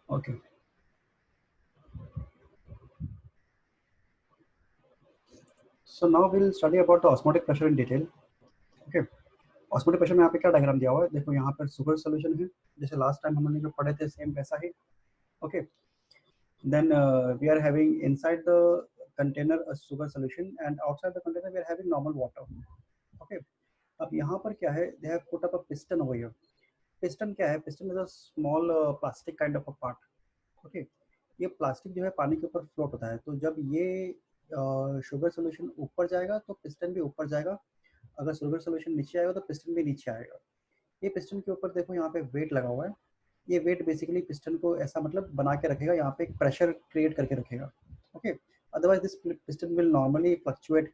Okay. So now we'll study about the osmotic pressure in detail. Okay. Osmotic pressure में यहाँ पे क्या diagram दिया हुआ है, देखो यहाँ पर सुगर सोल्यूशन है, जैसे लास्ट टाइम हमने जो पढ़े थे सेम वैसा ही. Okay. Then we are having inside the container a sugar solution and outside the container we are having normal water. Okay. अब यहाँ पर क्या है, they have put up a piston over here. Piston क्या है, piston is a small plastic kind of a part. Okay. ये plastic जो है पानी के ऊपर फ्लोट होता है, तो जब ये शुगर सोल्यूशन ऊपर जाएगा तो पिस्टन भी ऊपर जाएगा, अगर शुगर सोल्यूशन नीचे आएगा तो पिस्टन भी नीचे आएगा. ये पिस्टन के ऊपर देखो यहाँ पे वेट लगा हुआ है, ये वेट बेसिकली पिस्टन को ऐसा मतलब बना के रखेगा, यहाँ पे एक प्रेशर क्रिएट करके रखेगा. Okay. Otherwise this piston will normally fluctuate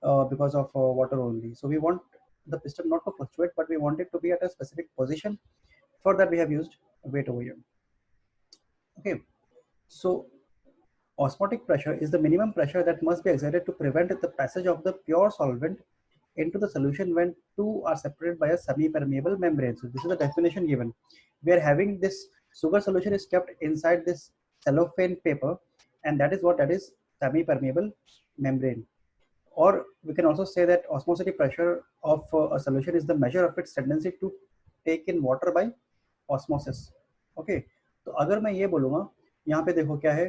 because of water only. So we want the piston not to fluctuate, but we want it to be at a specific position. For that we have used weight over here. Okay. So osmotic pressure is the minimum pressure that must be exerted to prevent the passage of the pure solvent into the solution when two are separated by a semi-permeable membrane. So this is the definition given. We are having this sugar solution is kept inside this cellophane paper, and that is what that is semi-permeable membrane. Or we can also say that osmotic pressure of a solution is the measure of its tendency to take in water by osmosis. Okay. तो अगर मैं ये बोलूँगा, यहाँ पे देखो क्या है,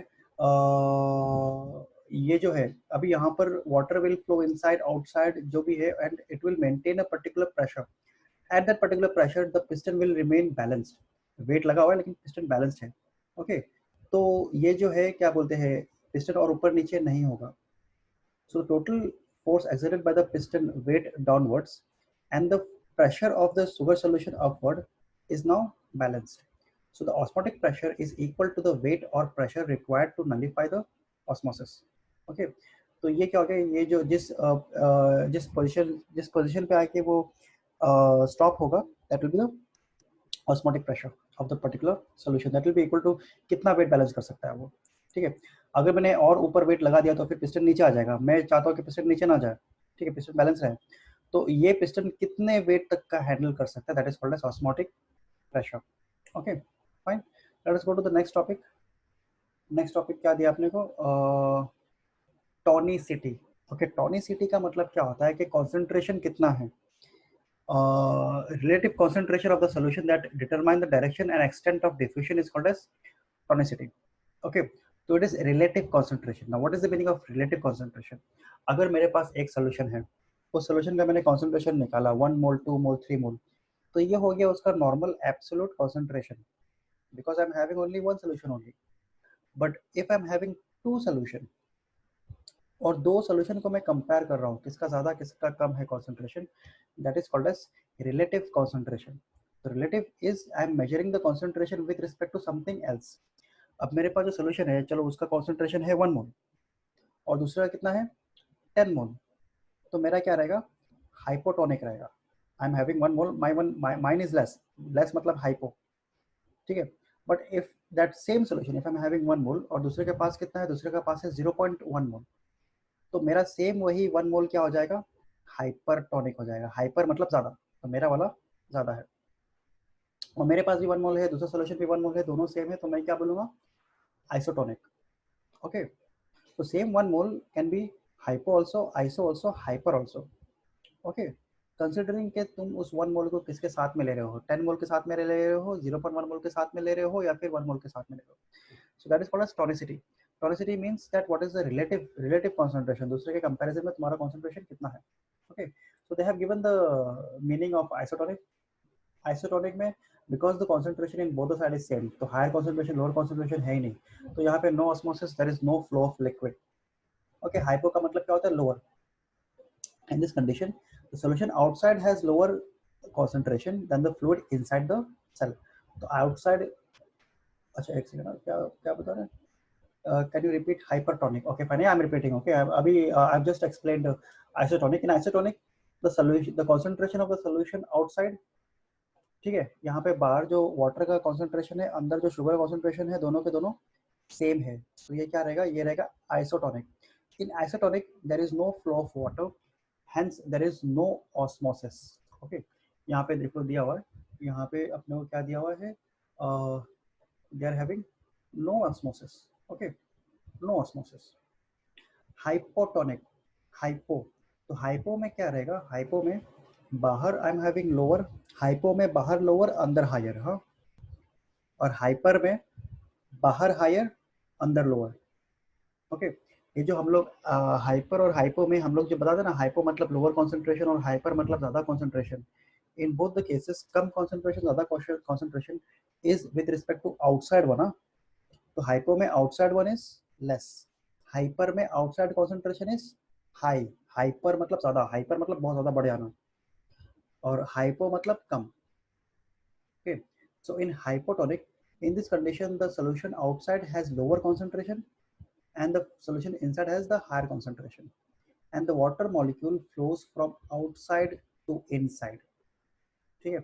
ये जो है अभी यहाँ पर water will flow inside outside जो भी है, and it will maintain a particular pressure. At that particular pressure the piston will remain balanced. Weight लगा हुआ है लेकिन पिस्टन बैलेंस्ड है. ओके. तो ये जो है क्या बोलते हैं, पिस्टन और ऊपर नीचे नहीं होगा. So the total force exerted by the piston weight downwards and the pressure of the sugar solution upward is now balanced. So the osmotic pressure is equal to the weight or pressure required to nullify the osmosis. Okay. तो ये क्या हो गया, ये जो जिस position पे आके वो स्टॉप होगा, that will be the osmotic pressure of the particular solution. That will be equal to कितना वेट बैलेंस कर सकता है वो. ठीक है. अगर मैंने और ऊपर वेट लगा दिया तो फिर पिस्टन नीचे आ जाएगा. मैं चाहता हूँ कि पिस्टन नीचे ना जाए. ठीक है, पिस्टन बैलेंस रहे. तो ये पिस्टन कितने वेट तक का हैंडल कर सकता है, that is called as osmotic pressure. Okay fine. Let us go to the next topic. Next topic क्या दिया आपने को, टॉनिसिटी. ओके. टॉनिसिटी का मतलब क्या होता है कि कॉन्सेंट्रेशन कितना है. Relative concentration of the solution that determine the direction and extent of diffusion is called as tonicity. Okay. So it is relative concentration. Now what is the meaning of relative concentration? अगर मेरे पास एक solution है, उस solution का मैंने concentration निकाला 1 mol 2 mol 3 mol, तो ये हो गया उसका normal absolute concentration because I'm having only one solution only. But if I'm having two solution और दो सोल्यूशन को मैं कंपेयर कर रहा हूँ, किसका ज्यादा किसका कम है concentration, that is called as relative concentration. Relative is I am measuring the concentration with respect to something else. अब मेरे पास जो सोल्यूशन है, चलो उसका कॉन्सेंट्रेशन है 1 मोल और दूसरा कितना है 10 मोल, तो मेरा क्या रहेगा, हाइपोटोनिक रहेगा. आई am having 1 mole, mine is less, less मतलब हाइपो. ठीक है. But if that same solution if I am having 1 मोल और दूसरे के पास कितना है, दूसरे के पास है 0.1 मोल, तो मेरा सेम वही 1 मोल क्या हो जाएगा, हाइपरटोनिक हो जाएगा. हाइपर मतलब ज्यादा, तो मेरा वाला ज्यादा है. और मेरे पास भी 1 मोल है, दूसरा सोल्यूशन भी 1 मोल है, दोनों सेम है, तो मैं क्या बोलूंगा, आइसोटोनिक. ओके. तो same 1 mole can be hypo also, iso also, hyper also. Okay. Considering के तुम उस 1 मोल को किसके साथ में ले रहे हो, 10 मोल के साथ में ले रहे हो, 0.1 मोल के साथ में ले रहे हो, या फिर 1 मोल के साथ में ले रहे हो. So that is called as tonicity. Tonicity means that what is the relative concentration, दूसरे के comparison में तुम्हारा concentration कितना है. Okay. So they have given the meaning of isotonic. Isotonic में because the concentration in both the side is same, तो higher concentration lower concentration है ही नहीं, तो यहाँ पे no osmosis, there is no flow of liquid. Okay. Hypo का मतलब क्या होता है, lower. In this condition the solution outside has lower concentration than the fluid inside the cell. तो outside, अच्छा एक सेकंड, क्या क्या बता रहे हैं, can you repeat hypertonic? Okay, fine. Yeah, I'm repeating. Okay, I've just explained isotonic. In isotonic, the solution, the concentration of the solution outside, ठीक है, यहाँ पे बाहर जो वाटर का कॉन्सेंट्रेशन है, अंदर जो शुगर कॉन्सेंट्रेशन है, दोनों के दोनों सेम है, तो ये क्या रहेगा, ये रहेगा isotonic. In isotonic there is no flow of water, hence there is no osmosis. Okay. यहाँ पे देखो दिया हुआ है, यहाँ पे अपने को क्या दिया हुआ है, they are having no osmosis, okay, no osmosis. Hypotonic, hypo, तो हाइपो में क्या रहेगा, हाइपो में बाहर I am having lower, hypo में बाहर लोअर अंदर हायर, हाँ, और हाइपर में बाहर हायर अंदर लोअर, ओके। ये जो हम लोग हाइपर और हाइपो में हम लोग जो बताते ना, हाइपो मतलब लोअर कॉन्सेंट्रेशन और हाइपर मतलब ज़्यादा concentration, in both the cases कम कॉन्सेंट्रेशन ज़्यादा concentration is with respect to outside one, हाँ। तो हाइपो में outside one is less, hyper में outside concentration is high, hyper मतलब ज़्यादा, हाइपर मतलब बहुत ज़्यादा बढ़ जाना, और हाइपो मतलब कम, okay. So in hypotonic, in this condition the solution outside has lower concentration and the solution inside has the higher concentration, and the water molecule flows from outside to inside, ठीक है।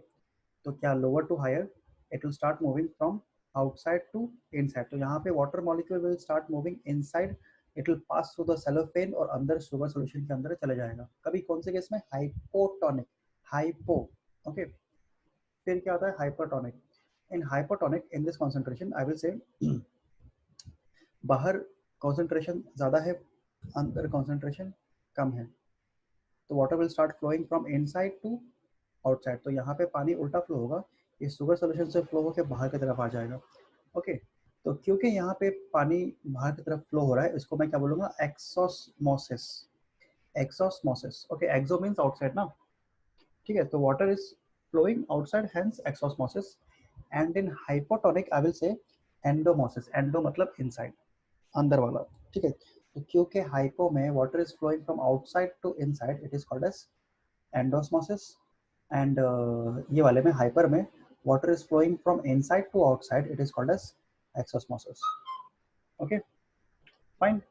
तो क्या lower to higher, it will start moving from outside to inside, तो यहाँ पे water molecule will start moving inside, it will pass through the cellophane और अंदर sugar solution के अंदर चले जाएगा, कभी कौन से केस में, हाइपोटोनिक, हाइपो, ओके। फिर क्या होता है hypertonic, in hypertonic in this concentration I will से बाहर कॉन्सेंट्रेशन ज़्यादा है, अंदर कॉन्सेंट्रेशन कम है, तो water will start flowing from inside to outside, तो यहाँ पे पानी उल्टा फ्लो होगा, ये शुगर सोल्यूशन से फ्लो होकर बाहर की तरफ आ जाएगा, ओके। तो क्योंकि यहाँ पे पानी बाहर की तरफ फ्लो हो रहा है, इसको मैं क्या बोलूँगा, exosmosis, exosmosis, okay, exo means outside ना, ठीक है। तो water is flowing outside, hence exosmosis, and in hypotonic I will say endosmosis, endo मतलब इनसाइड, अंदर वाला, ठीक है। तो क्योंकि हाइपो में water is flowing from outside to inside, it is called as endosmosis, and ये वाले में हाइपर में water is flowing from inside to outside, it is called as exosmosis, okay, fine,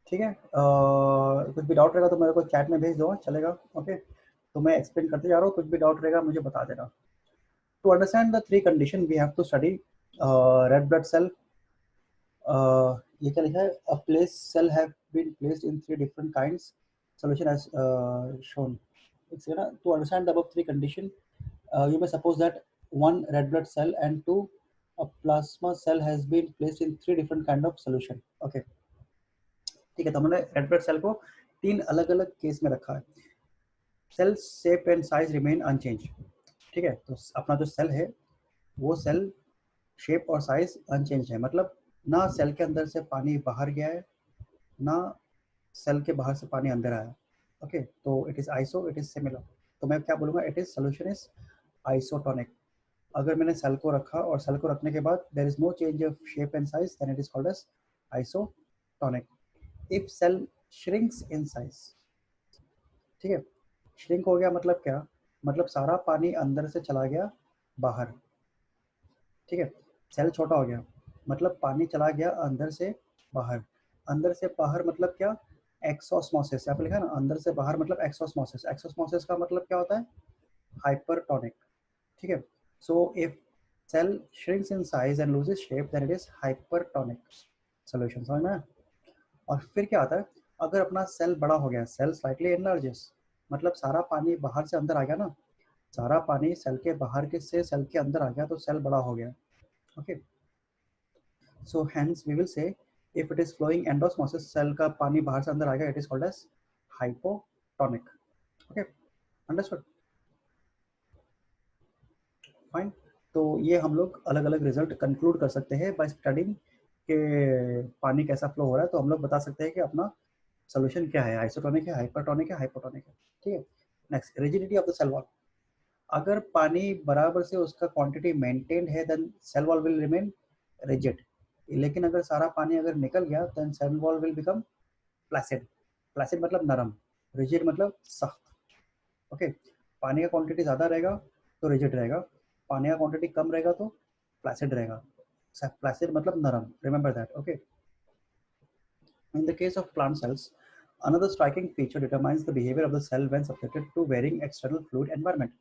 ठीक है। कुछ भी डाउट रहेगा तो मेरे को चैट में भेज दो, चलेगा, ओके। तो मैं एक्सप्लेन करते जा रहा हूँ, कुछ भी डाउट रहेगा मुझे बता देना। To understand the three conditions, we have to study red blood cell. ये क्या लिखा है? A place cell have been placed in three different kinds. Solution as shown. To understand the above three conditions, you may suppose that one red blood cell and two a plasma cell has been placed in three different kind of solution. Okay. ठीक है, तो हमने red blood cell को तीन अलग अलग case में रखा है। Cell shape and size remain unchange, ठीक है। तो अपना जो सेल है वो सेल शेप और साइज अनचेंज है, मतलब ना सेल के अंदर से पानी बाहर गया है, ना सेल के बाहर से पानी अंदर आया, ओके। तो it is iso, it is similar, तो मैं क्या बोलूँगा, it is solution is isotonic. अगर मैंने सेल को रखा और सेल को रखने के बाद there is no change of shape and size, then it is called as isotonic. If cell shrinks in size, ठीक है, श्रिंक हो गया मतलब क्या, मतलब सारा पानी अंदर से चला गया बाहर, ठीक है। सेल छोटा हो गया मतलब पानी चला गया अंदर से बाहर, अंदर से बाहर मतलब क्या, एक्सोस्मोसिस, यहाँ पे लिखा है ना, अंदर से बाहर मतलब एक्सोस्मोसिस, एक्सोस्मोसिस का मतलब क्या होता है, हाइपरटोनिक, ठीक है। So if cell shrinks in size and loses shape then it is hypertonic solution, समझ में। और फिर क्या आता है, अगर अपना सेल बड़ा हो गया, सेल स्लाइटली एनलार्जेस, मतलब सारा पानी बाहर से अंदर आ गया ना, सारा पानी सेल के बाहर के से सेल के अंदर आ गया, तो सेल बड़ा हो गया, okay. So hence we will say if it is flowing endosmosis, cell का पानी बाहर से अंदर आएगा, it is called as hypotonic, okay, understood, fine। तो ये हम लोग अलग अलग रिजल्ट कंक्लूड कर सकते हैं बाय स्टडिंग के पानी कैसा फ्लो हो रहा है, तो हम लोग बता सकते हैं कि अपना सोल्यूशन क्या है, आइसोटोनिक है, हाइपरटोनिक है, हाइपोटोनिक है, ठीक है। Next, rigidity of the cell wall. अगर पानी बराबर से उसका क्वांटिटी मेंटेन्ड है then cell wall will remain rigid, लेकिन अगर सारा पानी अगर निकल गया then cell wall will become flaccid, flaccid मतलब नरम, रिजिड मतलब सख्त, ओके। पानी का क्वांटिटी ज़्यादा रहेगा तो रिजिड रहेगा, पानी का क्वांटिटी कम रहेगा तो प्लासिड रहेगा, प्लासिड मतलब नरम, remember that, okay. In the case of plant cells, another striking feature determines the behavior of the cell when subjected to varying external fluid environment.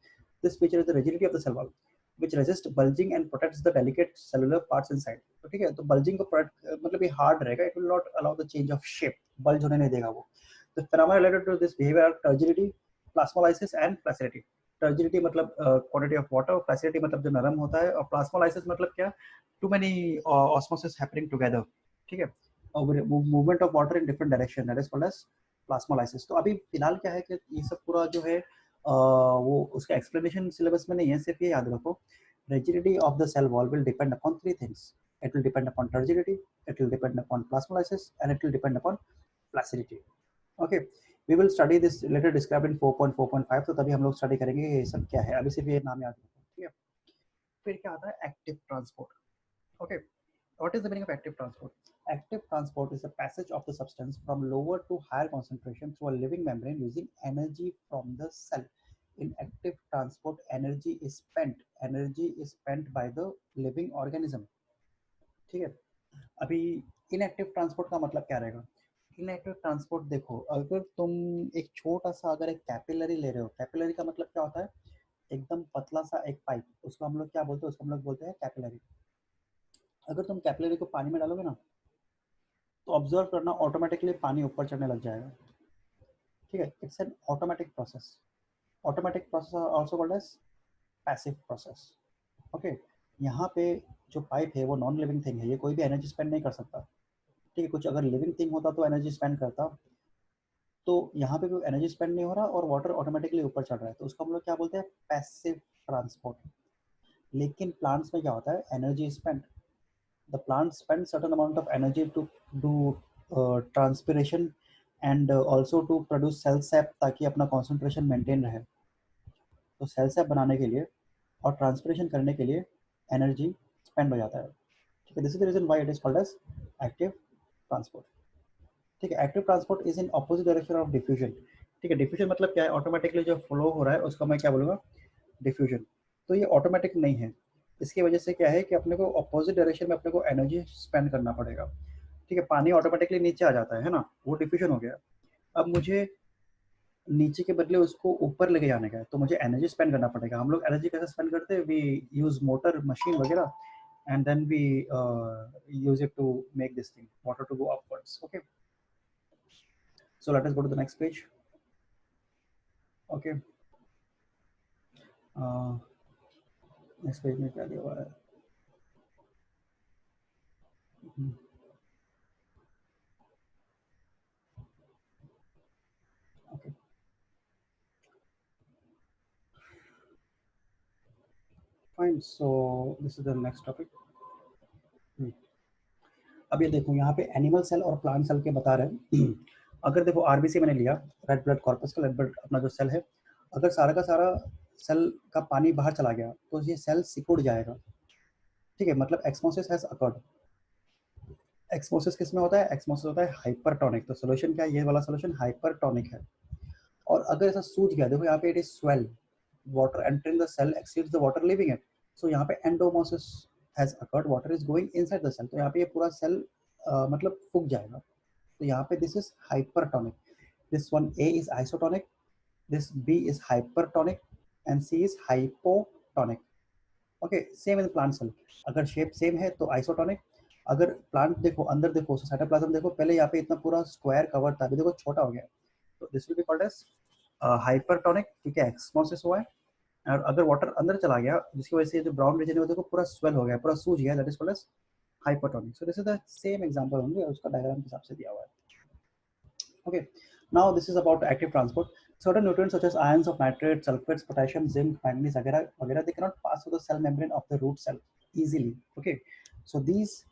This feature is the rigidity of the cell wall, which resists bulging and protects the delicate cellular parts inside. तो ठीक है, तो bulging को मतलब ये hard रहेगा, it will not allow the change of shape, bulge होने नहीं देगा वो। The phenomena related to this behavior are turgidity, plasmolysis and placidity. Turgidity मतलब क्वांटिटी ऑफ वाटर, प्लासिडिटी मतलब जो नरम होता है, और प्लाज्मोलाइसिस मतलब क्या, too many osmosis happening together, ठीक है, और movement of water in different direction, that is called as plasmolysis. तो अभी फिलहाल क्या है कि ये सब पूरा जो है वो उसका एक्सप्लेनेशन सिलेबस में नहीं है, सिर्फ ये याद रखो, rigidity of the cell wall will depend upon three things. It will depend upon turgidity, it will depend upon plasmolysis, and it will depend upon placidity. Okay, we will study this later described in 4.4.5, तो तभी हम लोग study करेंगे ये सब क्या है, अभी सिर्फ ये नाम याद रखो, ठीक है। फिर क्या आता है active transport. Okay, what is the meaning of active transport? Active transport is the passage of the substance from lower to higher concentration through a living membrane using energy from the cell. In active transport, energy is spent by the living organism, ठीक है। अभी inactive transport का मतलब क्या रहेगा? Inactive transport देखो, अगर तुम एक छोटा सा अगर एक कैपिलरी ले रहे हो, कैपिलरी का मतलब क्या होता है, एकदम पतला सा एक पाइप, उसको हम लोग क्या बोलते हैं, उसको हम लोग बोलते हैं कैपिलरी। अगर तुम कैपिलरी को पानी में डालोगे ना, तो ऑब्जर्व करना ऑटोमेटिकली पानी ऊपर चढ़ने लग जाएगा, ठीक है। It's an automatic process. Automatic process also called as passive process. Okay, यहाँ पे जो पाइप है वो नॉन लिविंग थिंग है, ये कोई भी एनर्जी स्पेंड नहीं कर सकता, ठीक है। कुछ अगर लिविंग थिंग होता तो एनर्जी स्पेंड करता, तो यहाँ पे कोई एनर्जी स्पेंड नहीं हो रहा और वाटर ऑटोमेटिकली ऊपर चढ़ रहा है, तो उसको हम लोग क्या बोलते हैं, पैसिव ट्रांसपोर्ट। लेकिन प्लांट्स में क्या होता है, energy spend, the plant spends certain amount of energy to do transpiration and also to produce cell sap ताकि अपना concentration maintain रहे। तो cell sap बनाने के लिए और ट्रांसपिरेशन करने के लिए एनर्जी स्पेंड हो जाता है, ठीक है। This is the reason why it is called as active transport, ठीक है। Active transport is in opposite direction of diffusion, ठीक है। डिफ्यूजन मतलब क्या है, ऑटोमेटिकली जो फ्लो हो रहा है उसको मैं क्या बोलूँगा, डिफ्यूजन। तो ये ऑटोमेटिक नहीं है, इसकी वजह से क्या है कि अपने को अपोजिट डायरेक्शन में अपने को एनर्जी स्पेंड करना पड़ेगा, ठीक है। पानी ऑटोमेटिकली नीचे आ जाता है ना, वो डिफ्यूजन हो गया। अब मुझे नीचे के बदले उसको ऊपर लेके जाने का है, तो मुझे एनर्जी स्पेंड करना पड़ेगा। हम लोग एनर्जी कैसे स्पेंड करते हैं, वी यूज मोटर मशीन वगैरह, and then we use it to make this thing water to go upwards. Okay, so let us go to the next page. Okay, next page में क्या दिया हुआ है, okay fine, so this is the next topic. अब ये देखो यहाँ पे एनिमल सेल और प्लांट सेल के बता रहे हैं। अगर देखो आरबीसी मैंने लिया, रेड ब्लड कॉर्पस का, रेड ब्लड अपना जो सेल है, अगर सारा का सारा सेल का पानी बाहर चला गया तो ये सेल सिकुड़ जाएगा, ठीक है। मतलब एक्समोसिस हैज अकर्ड। एक्समोसिस किस में होता है, एक्समोसिस होता है हाइपरटोनिक। तो सोल्यूशन क्या है, ये वाला सोल्यूशन हाइपरटोनिक है। और अगर ऐसा सूज गया, देखो यहाँ पे it is swell, water entering the cell exceeds the water living it, so यहाँ पे endosmosis has occurred, water is going inside the cell, तो यहाँ पे ये पूरा सेल मतलब फूक जाएगा। तो यहाँ पे this is hypertonic, this one A is isotonic, this B is hypertonic, and C is hypotonic. Okay, same in plant cell, अगर शेप सेम है तो आइसोटोनिक। अगर प्लांट देखो, अंदर देखो, साइटोप्लाज्म देखो, पहले यहाँ पे इतना पूरा स्क्वायर कवर था, अभी देखो छोटा हो गया, तो this will be called as hypertonic, क्योंकि एक्समोसिस हुआ है। और अगर वाटर अंदर चला गया, जिसकी वजह से जो ब्राउन रीजन है वो देखो पूरा स्वेल हो गया, पूरा सूज गया, that is called as hypertonic. So this is the same example होंगे, उसका डायग्राम के हिसाब से दिया हुआ है। Okay, now this is about active transport. Certain nutrients such as ions of nitrate, sulfates, potassium, zinc, manganese, वगैरह, they cannot pass through the cell membrane of the root cell easily. Okay, so these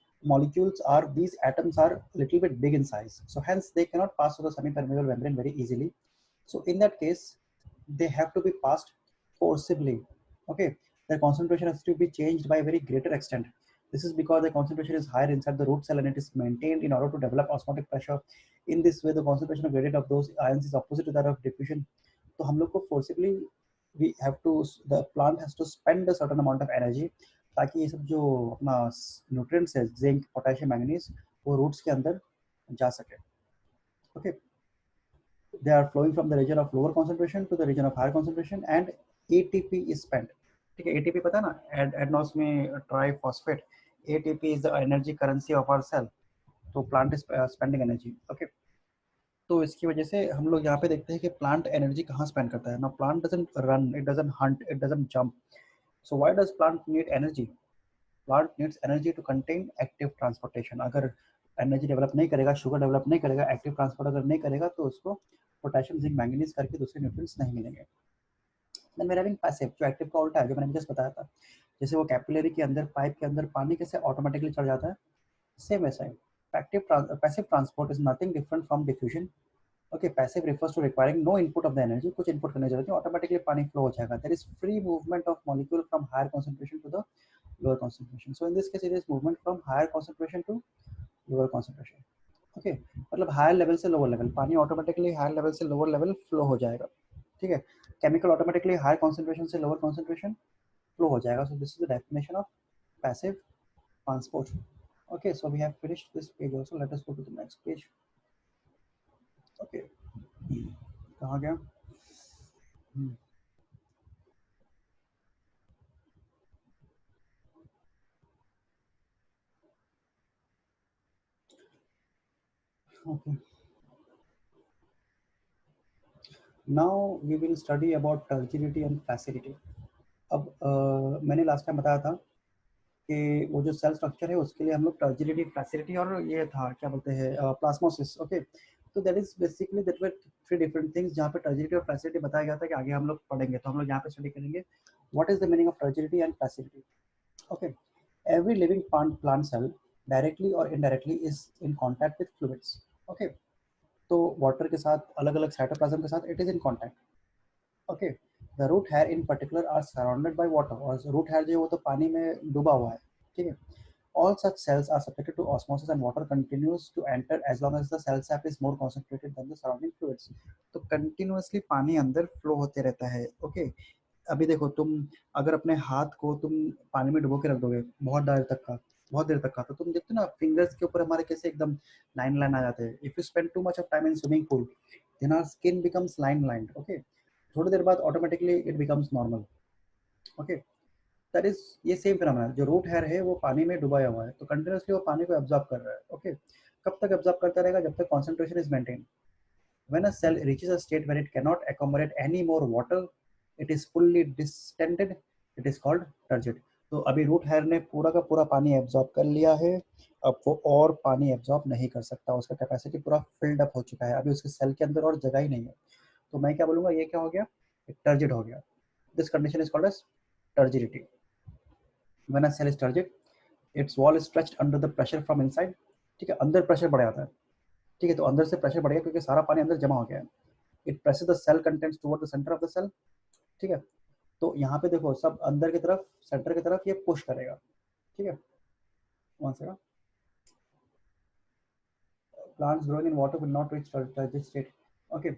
atoms are little bit big in size, so hence they cannot pass through the semi-permeable membrane very easily. So in that case, they have to be passed forcibly. Okay, their concentration has to be changed by a very greater extent. This is because the concentration is higher inside the root cell and it is maintained in order to develop osmotic pressure. In this way, the concentration of gradient of those ions is opposite to that of diffusion. तो हम लोग को forcibly we have to, the plant has to spend a certain amount of energy ताकि ये सब जो अपना nutrients है, जिंक, पोटेशियम, मैंगनीज, वो रूट्स के अंदर जा सके। Okay, they are flowing from the region of lower concentration to the region of higher concentration and ATP is spent, ठीक है। ATP पता है ना, एडनोस में triphosphate, ATP is the energy currency of our cell, तो plant is spending energy। Okay, तो इसकी वजह से हम लोग यहाँ पे देखते हैं कि प्लांट एनर्जी कहाँ स्पेंड करता है ना। Plant doesn't run, it doesn't hunt, it doesn't jump. So why does plant need energy? Plant needs energy to contain active transportation. अगर एनर्जी डेवलप नहीं करेगा, शुगर डेवलप नहीं करेगा, एक्टिव ट्रांसपोर्ट अगर नहीं करेगा, तो उसको पोटेशियम, जिंक, मैंगनीज करके दूसरे न्यूट्रिएंट्स नहीं मिलेंगे. Then we are having passive, जो एक्टिव का उल्टा है, जो मैंने जस्ट बताया था. जैसे वो कैपिलरी के अंदर, पाइप के अंदर पानी कैसे ऑटोमेटिकली चढ़ जाता है, सेम वैसा है. Passive transport is nothing different from diffusion. Okay, passive refers to requiring no input of the energy. कुछ input करने की जरूरत नहीं, automatically पानी flow हो जाएगा. There is free movement of molecule from higher concentration to the lower concentration. So in this case, it is movement from higher concentration to lower concentration. Okay, मतलब higher level से lower level, पानी automatically higher level से lower level flow हो जाएगा. ठीक है, chemical automatically higher concentration से lower concentration flow हो जाएगा. So this is the definition of passive transport. Okay, so we have finished this page also. Let us go to the next page. Okay, कहाँ गया? Okay, now we will study about turgidity and flaccidity. अब मैंने last time बताया था कि वो जो cell structure है उसके लिए हम लोग टर्जिडिटी, फ्लैसिडिटी और ये था क्या बोलते हैं प्लास्मोसिस. ओके, तो that is basically that were three different things जहाँ पे टर्जिडिटी और फ्लैसिडिटी बताया गया था कि आगे हम लोग पढ़ेंगे. तो हम लोग यहाँ पे स्टडी करेंगे what is the meaning of turgidity and flaccidity. Okay, every living plant cell directly or indirectly is in contact with fluids. Okay, तो वाटर के साथ, अलग अलग साइटोप्लाज्म के साथ it is in contact. Okay, the root hair in particular are surrounded by water. और root hair जो है वो तो पानी में डूबा हुआ है. ठीक है, all such cells are subjected to osmosis and water continues to enter as long as the cell sap is more concentrated than the surrounding fluids. तो कंटिन्यूअसली पानी अंदर फ्लो होते रहता है. ओके, अभी देखो तुम अगर अपने हाथ को तुम पानी में डुबो के रख दोगे बहुत देर तक का, तो तुम देखते हो ना फिंगर्स के ऊपर हमारे कैसे एकदम लाइन लाइन आ जाते हैं. If you spend too much of time in swimming pool, then our skin becomes line lined. Okay, थोड़ी देर बाद automatically it becomes normal. Okay, that is ये सेम फिनोमेना. जो रूट हेयर है वो पानी में डुबाया हुआ है, तो कंटिन्यूअसली वो पानी को एब्जॉर्ब कर रहा है. ओके, कब तक एब्जॉर्ब करता रहेगा? जब तक concentration is maintain. When a cell reaches a state where it cannot accommodate any more water, it is fully distended. It is called turgid. तो अभी रूट हेयर ने पूरा का पूरा पानी एब्जॉर्ब कर लिया है. अब वो और पानी एब्जॉर्ब नहीं कर सकता. उसका कैपेसिटी पूरा फिल्ड अप हो चुका है. अभी उसके सेल के अंदर और जगह ही नहीं है. तो मैं क्या बोलूँगा, ये क्या हो गया? टर्जिड हो गया. This condition is called as turgidity. When a cell is turgid, its wall is stretched under the pressure from inside. ठीक है, अंदर प्रेशर बढ़ जाता है. ठीक है, तो अंदर से प्रेशर बढ़ गया क्योंकि सारा पानी अंदर जमा हो गया है. It presses the cell contents toward the centre of the cell. ठीक है, तो यहाँ पे देखो सब अंदर की तरफ, सेंटर की तरफ ये पुश करेगा. ठीक है, one second. Plants growing in water will not reach turgid state. Okay,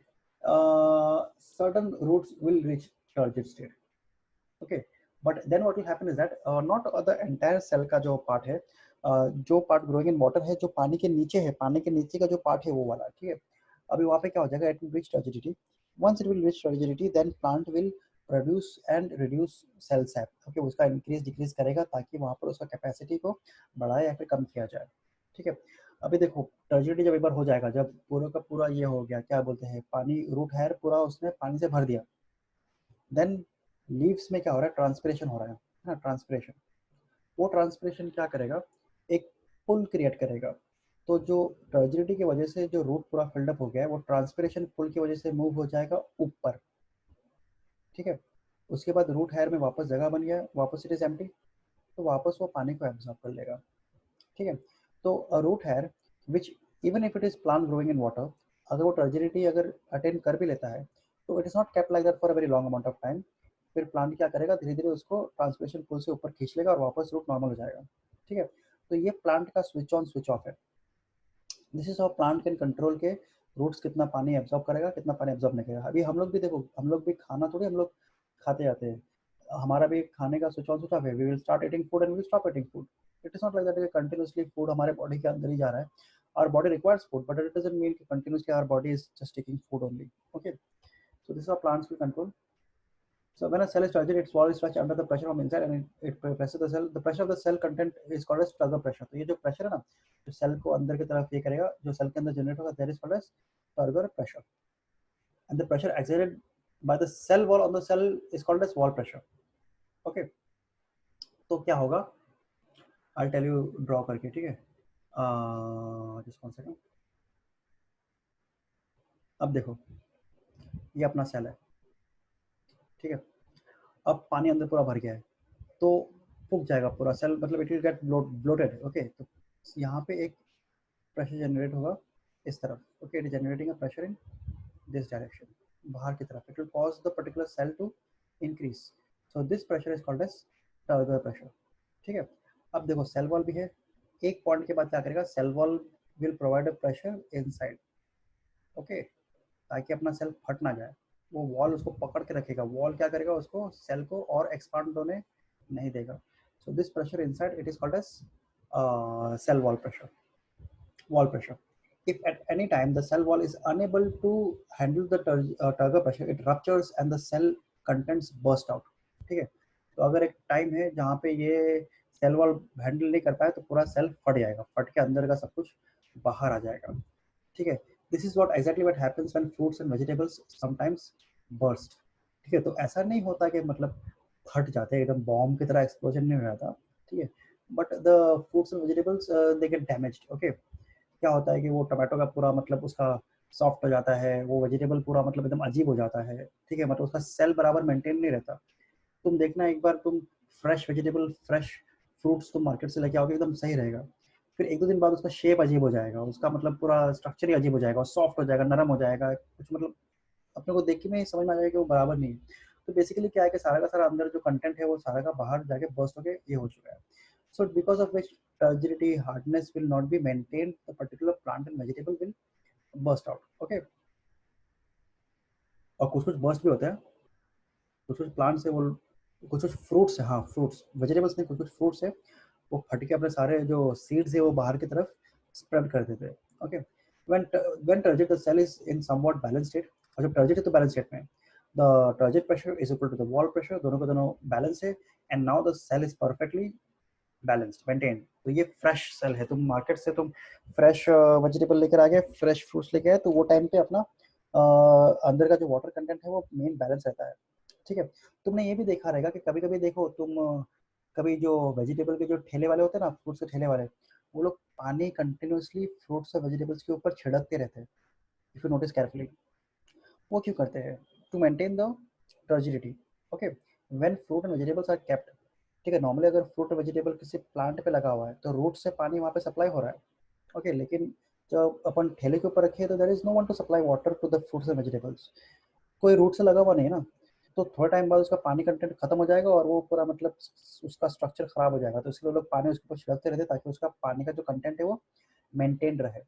certain roots will reach turgid state. Okay, but then what will happen is that not the entire cell का जो part है, जो part growing in water है, जो पानी के नीचे है, पानी के नीचे का जो पार्ट है वो वाला. ठीक है, अभी वहाँ पे क्या हो जाएगा? It will reach turgidity. Once it will reach turgidity, then plant will produce and reduce cell sap. Okay, उसका इंक्रीज डिक्रीज करेगा ताकि वहाँ पर उसका कैपेसिटी को बढ़ाया या फिर कम किया जाए. ठीक है, अभी देखो टर्जिडिटी जब एक बार हो जाएगा, जब पूरा का पूरा ये हो गया, क्या बोलते हैं, पानी, रूट हेयर पूरा उसने पानी से भर दिया, देन लीव्स में क्या हो रहा है? ट्रांसपिरेशन हो रहा है ना, ट्रांसपिरेशन. वो ट्रांसपिरेशन क्या करेगा? एक पुल क्रिएट करेगा. तो जो टर्जिडिटी की वजह से जो रूट पूरा फिल्ड अप हो गया है, वो ट्रांसपिरेशन पुल की वजह से मूव हो जाएगा ऊपर. ठीक है, उसके बाद रूट हेयर में वापस जगह बन गया, वापस इट इज एम्प्टी, तो वापस वो पानी को एब्जॉर्ब कर लेगा. ठीक है, तो root hair which even if it is plant growing in water, अगर वो टर्जिडिटी अगर अटेन कर भी लेता है, तो it is not kept like that for a very long amount of time. फिर प्लांट क्या करेगा? धीरे धीरे उसको ट्रांसपिरेशन पुल से ऊपर खींच लेगा और वापस रूट नॉर्मल हो जाएगा. ठीक है, तो ये प्लांट का स्विच ऑन स्विच ऑफ है. This is how plant can control के रूट्स कितना पानी एब्जॉर्ब करेगा, कितना पानी एब्जॉर्ब नहीं करेगा. अभी हम लोग भी देखो, हम लोग भी खाना थोड़ी हम लोग खाते जाते हैं. हमारा भी खाने का स्विच ऑन स्विच ऑफ है. We will start eating food and we will stop eating food. It is not like that कि कंटिन्यूअसली फूड हमारे बॉडी के अंदर ही जा रहा है. Our body requires food, but it doesn't mean कि continuously our body is just taking food only. Okay, so this is how plants will control. So when a cell is turgid, its wall is stretched under the pressure from inside and it presses the cell. The pressure of the cell content is called as turgor pressure. तो ये जो pressure है ना, जो cell को अंदर की तरफ ये करेगा, जो cell के अंदर generate होगा, that is called as turgor pressure. And the pressure exerted by the cell wall on the cell is called as wall pressure. Okay. तो क्या होगा? I'll tell you draw करके, ठीक है? Just one second. अब देखो, ये अपना सेल है, ठीक है? अब पानी अंदर पूरा भर गया है, तो फूक जाएगा पूरा सेल, मतलब it will get bloated. Okay, तो यहाँ पे एक प्रेशर जनरेट होगा इस तरफ. Okay, it is generating a pressure in this direction, बाहर की तरफ. It will cause the particular cell to increase. So this pressure is called as turgor pressure. ठीक है. अब देखो सेल वॉल भी है, एक पॉइंट के बाद क्या करेगा, cell wall will provide a pressure inside. Okay, ताकि अपना सेल फट ना जाए. वो वॉल उसको पकड़ के रखेगा. वॉल क्या करेगा, उसको सेल को और एक्सपांड होने नहीं देगा. So this pressure inside it is called as cell wall pressure, wall pressure. If at any time the cell wall is unable to handle the turgor pressure, it ruptures and the cell contents burst out. ठीक है. तो अगर एक time है जहाँ पे ये cell wall handle नहीं कर पाए तो पूरा सेल फट जाएगा, फट के अंदर का सब कुछ बाहर आ जाएगा. ठीक है. This is what exactly what happens when fruits and vegetables sometimes burst. ठीक है. तो ऐसा नहीं होता कि मतलब फट जाते हैं एकदम बॉम्ब की तरह, एक्सप्लोजन नहीं हो जाता. ठीक है. But the fruits and vegetables they get damaged. Okay, क्या होता है कि वो टमाटो का पूरा मतलब उसका सॉफ्ट हो जाता है, वो वेजिटेबल पूरा मतलब एकदम अजीब हो जाता है. ठीक है. मतलब उसका सेल बराबर मेंटेन नहीं रहता. तुम देखना एक बार, तुम फ्रेश वेजिटेबल, फ्रेश फ्रूट्स तुम मार्केट से लेके आओगे, एकदम सही रहेगा. फिर एक दो दिन बाद उसका शेप अजीब हो जाएगा, उसका मतलब पूरा स्ट्रक्चर ही अजीब हो जाएगा, सॉफ्ट हो जाएगा, नरम हो जाएगा, कुछ मतलब अपने को देख के में समझ में आ जाएगा कि वो बराबर नहीं है. तो बेसिकली क्या है कि सारा का सारा अंदर जो कंटेंट है वो सारा का बाहर जाके बर्स्ट होके ये हो चुका है. So because of which turgidity, hardness will not be maintained, the particular plant and vegetable will burst out. Okay. और कुछ कुछ बर्स्ट भी होता है, कुछ कुछ प्लांट्स है वो, कुछ कुछ फ्रूट्स है, हाँ फ्रूट्स, वेजिटेबल्स नहीं, कुछ कुछ फ्रूट्स है वो फट के अपने सारे जो सीड्स है वो बाहर की तरफ स्प्रेड कर देते हैं. Okay. when turgid the cell is in somewhat balanced state, और जब turgid है तो बैलेंस स्टेट में है, the turgid pressure is equal to the wall pressure, दोनों का दोनों बैलेंस है, and now the cell is perfectly balanced, maintain. तो ये फ्रेश सेल है. तुम मार्केट से तुम फ्रेश वेजिटेबल लेकर आ गए, फ्रेश फ्रूट्स लेके आए, तो वो टाइम पे अपना अंदर का जो वाटर कंटेंट है वो मेन बैलेंस रहता है. ठीक है. तुमने ये भी देखा रहेगा कि कभी कभी देखो तुम, कभी जो वेजिटेबल के जो ठेले वाले होते हैं ना, फ्रूट्स के ठेले वाले, वो लोग पानी कंटिन्यूसली फ्रूट्स और वेजिटेबल्स के ऊपर छिड़कते रहते हैं. इफ यू नोटिस केयरफुली, वो क्यों करते हैं? To maintain the turgidity. Okay. When fruit and vegetables are kept, ठीक है, नॉर्मली अगर फ्रूट और वेजिटेबल किसी प्लांट पे लगा हुआ है तो रूट से पानी वहाँ पे सप्लाई हो रहा है. ओके. लेकिन जब अपन ठेले के ऊपर रखे तो there is no one to supply water to the fruits and vegetables. कोई रूट से लगा हुआ नहीं है ना, तो थोड़ा टाइम बाद उसका पानी कंटेंट खत्म हो जाएगा और वो पूरा मतलब उसका स्ट्रक्चर खराब हो जाएगा. तो इसलिए लोग पानी उसके ऊपर छिड़कते रहते हैं ताकि उसका पानी का जो कंटेंट है वो मेंटेन रहे.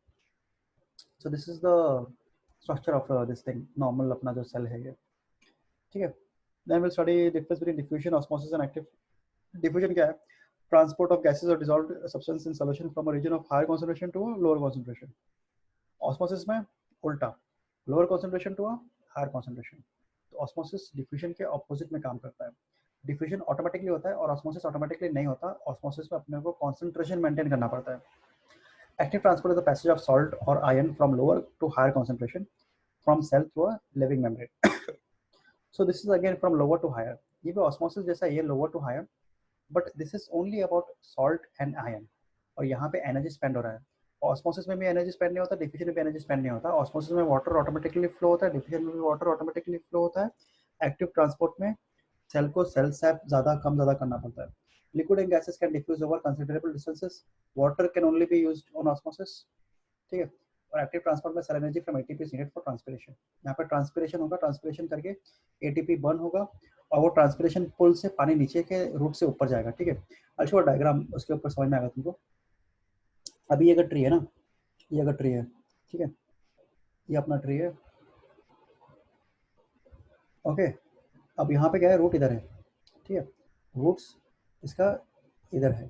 So this is the structure of this thing, normal अपना जो सेल है ये. ठीक है. Then will study difference between diffusion, osmosis and active. Diffusion क्या है? ट्रांसपोर्ट ऑफ गैसेस और dissolved substance in solution from a region of higher concentration to a lower concentration. Osmosis में उल्टा, lower concentration to a higher concentration. तो osmosis diffusion के opposite में काम करता है. डिफ्यूजन ऑटोमेटिकली होता है और ऑस्मोसिस ऑटोमेटिकली नहीं होता. ऑस्मोसिस में अपने को कंसंट्रेशन मेंटेन करना पड़ता है. Active transport is the passage of salt और ion from lower to higher concentration from cell through a living membrane. So this is again from lower to higher. ये भी ऑस्मोसिस जैसा, ये lower to higher, but this is only about salt and ion. और यहाँ पे energy spend हो रहा है. ऑस्मोसिस में भी एनर्जी स्पेंड नहीं होता, डिफ्यूजन में भी एनर्जी स्पेंड नहीं होता. ऑस्मोसिस में वाटर ऑटोमेटिकली फ्लो होता है, डिफ्यूजन में भी वाटर ऑटोमेटिकली फ्लो होता है. एक्टिव ट्रांसपोर्ट में सेल को सेल सैप ज़्यादा करना पड़ता है. Liquid and gases can diffuse over considerable distances. Water can only be used on osmosis. ठीक है. और एक्टिव ट्रांसपोर्ट में cell energy from ATP is needed for transpiration. यहाँ पे ट्रांसपिरेशन होगा, ट्रांसपिरेशन करके एटीपी बर्न होगा और वो ट्रांसपिरेशन पुल से पानी नीचे के रूट से ऊपर जाएगा. ठीक है. अच्छा, डायग्राम उसके ऊपर समझ में आएगा तुमको. अभी ये अगर ट्री है ना, ये अगर ट्री है, ठीक है, ये अपना ट्री है. ओके. अब यहाँ पे क्या है, रूट इधर है. ठीक है. रूट्स इसका इधर है,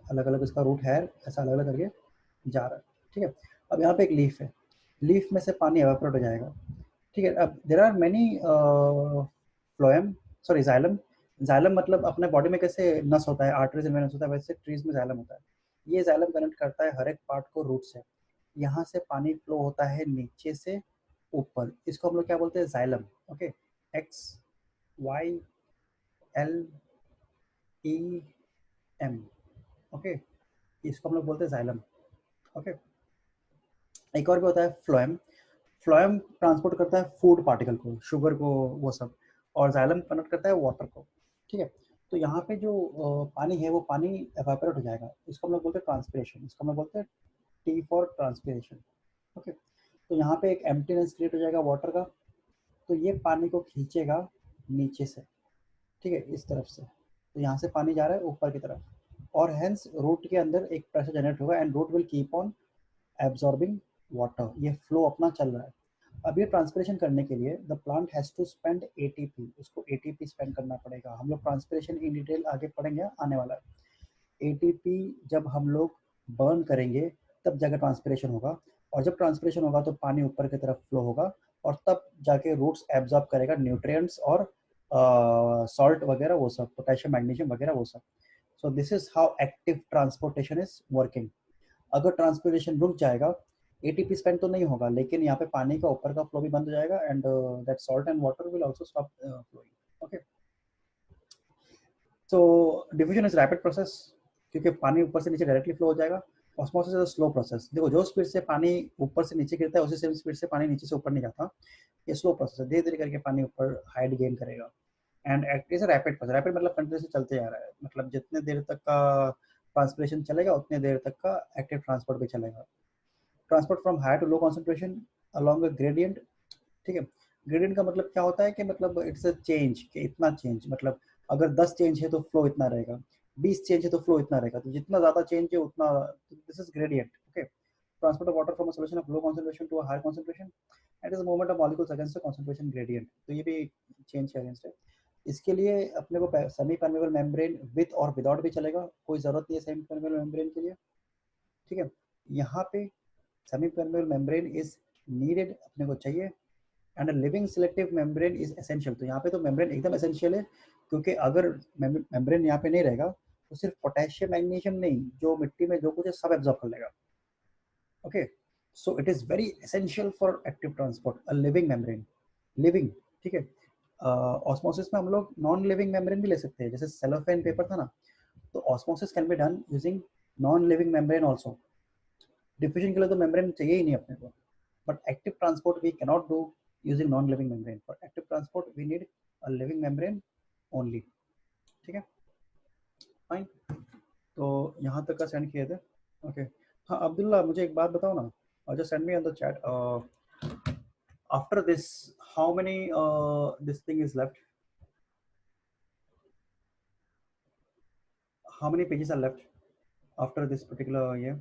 अलग अलग इसका रूट है, ऐसा अलग अलग करके जा रहा है. ठीक है. अब यहाँ पे एक लीफ है, लीफ में से पानी एवापोरेट हो जाएगा. ठीक है. अब there are many phloem sorry xylem, xylem मतलब अपने बॉडी में कैसे नस होता है, आर्टरीज में नस होता है, वैसे ट्रीज में जाइलम होता है। ये जाइलम कनेक्ट करता है हर एक पार्ट को रूट से। यहाँ से पानी फ्लो होता है नीचे से ऊपर, इसको हम लोग क्या बोलते हैं, xylem. Okay, X Y L E M, okay, इसको हम लोग बोलते हैं जाइलम। ओके, एक और भी होता है फ्लोएम। फ्लोएम ट्रांसपोर्ट करता है फूड पार्टिकल को, शुगर को, वो सब, और जाइलम कनेक्ट करता है वाटर को। ठीक है, तो यहाँ पे जो पानी है वो पानी एवापोरेट हो जाएगा, इसको हम लोग बोलते हैं ट्रांसपिरेशन, इसको हम लोग बोलते हैं टी फॉर ट्रांसपिरेशन। ओके, तो यहाँ पे एक एम्प्टीनेस क्रिएट हो जाएगा वाटर का, तो ये पानी को खींचेगा नीचे से, ठीक है, इस तरफ से, तो यहाँ से पानी जा रहा है ऊपर की तरफ, और हेंस रूट के अंदर एक प्रेशर जनरेट होगा and root will keep on absorbing water, ये फ्लो अपना चल रहा है। अब ये ट्रांसपिरेशन करने के लिए the plant has to spend ATP, उसको एटीपी स्पेंड करना पड़ेगा। हम लोग ट्रांसपिरेशन इन डिटेल आगे पढ़ेंगे, आने वाला है। एटीपी जब हम लोग बर्न करेंगे तब जाकर ट्रांसपिरेशन होगा, और जब ट्रांसपिरेशन होगा तो पानी ऊपर की तरफ फ्लो होगा, और तब जाके रूट्स एब्जॉर्ब करेगा न्यूट्रिएंट्स और सॉल्ट वगैरह वो सब, पोटेशियम मैग्नीशियम वगैरह वो सब। सो this is how active transportation is working. अगर ट्रांसपोर्टेशन रुक जाएगा, एटीपी स्पेंड तो नहीं होगा, लेकिन यहाँ पे पानी का ऊपर का फ्लो भी बंद हो जाएगा, and that salt and water will also stop flowing. Okay, so diffusion is rapid process, क्योंकि पानी ऊपर से नीचे डायरेक्टली फ्लो हो जाएगा। Osmosis is slow process. देखो, जो स्पीड से पानी ऊपर से नीचे गिरता है उसी सेम स्पीड से पानी नीचे से ऊपर नहीं जाता, ये स्लो प्रोसेस है, धीरे धीरे करके पानी ऊपर हाइट गेन करेगा। And act is rapid process, rapid मतलब कंटिन्यू से चलते जा रहा है, मतलब जितने देर तक का ट्रांसपिरेशन चलेगा उतने देर तक का एक्टिव ट्रांसपोर्ट भी चलेगा। Transport from high to low concentration along a gradient. ठीक है, ग्रेडियंट का मतलब क्या होता है कि मतलब इट्स अ चेंज, कि इतना चेंज, मतलब अगर 10 चेंज है तो फ्लो इतना रहेगा, 20 चेंज है तो फ्लो इतना रहेगा, तो जितना ज़्यादा चेंज है उतना, this is gradient. Okay, transport of water from a solution of low concentration to a high concentration, it is movement of molecules against the concentration gradient, तो ये भी चेंज के अगेंस्ट है। इसके लिए अपने को सेमी परमेबल मेम्ब्रेन विद और विदाउट भी चलेगा, कोई ज़रूरत नहीं है सेमी परमेबल मेम्ब्रेन के लिए। ठीक है, यहाँ पे semi permeable membrane is needed, अपने को चाहिए, and living selective membrane is essential. तो यहाँ पे तो मेम्ब्रेन एकदम एसेंशियल है, क्योंकि अगर मेम्ब्रेन यहाँ पे नहीं रहेगा तो सिर्फ पोटेशियम मैग्नीशियम नहीं, जो मिट्टी में जो कुछ है सब एब्जॉर्ब कर लेगा। Okay, so it is very essential for active transport, a living membrane, living. ठीक है, ऑस्मोसिस में हम लोग नॉन लिविंग मेम्ब्रेन भी ले सकते हैं, जैसे सेलोफेन पेपर था ना, तो osmosis can be done using non living membrane also. Diffusion के लिए तो मेम्ब्रेन चाहिए ही नहीं अपने को, but active transport we cannot do using non-living membrane. For active transport we need a living membrane only. ठीक है, फाइन, तो यहाँ तक का सेंड किए थे। ओके, हाँ अब्दुल्ला, मुझे एक बात बताओ ना, और just send me on the chat, after this how many this thing is left, how many pages are left after this particular year?